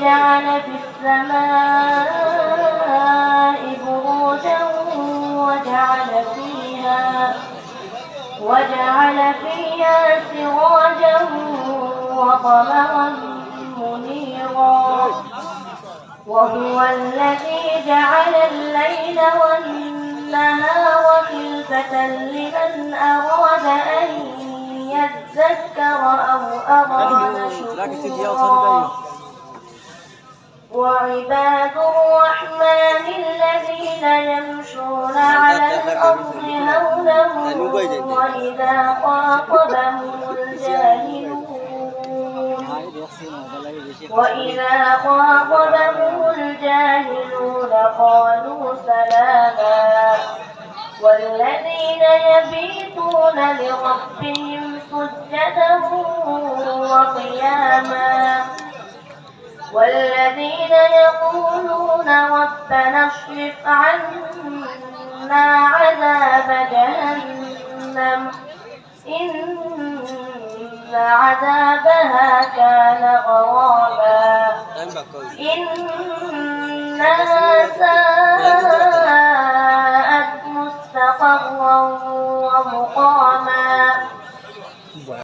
جعل في السماء بروجا وجعل فيها سراجا وقمرا منيرا وهو الذي جعل الليل والنهار خلفة لمن أراد أن يذكر أو أراد شكورا وعباد الرحمن الذين يمشون على الأرض هونا وإذا خاطبهم الجاهلون قالوا سلاما والذين يبيتون لربهم سجدا وقياما والذين يقولون ربنا اصرف عنا عذاب جهنم إن عذابها كان غراما إنها ساءت مستقرا ومقاما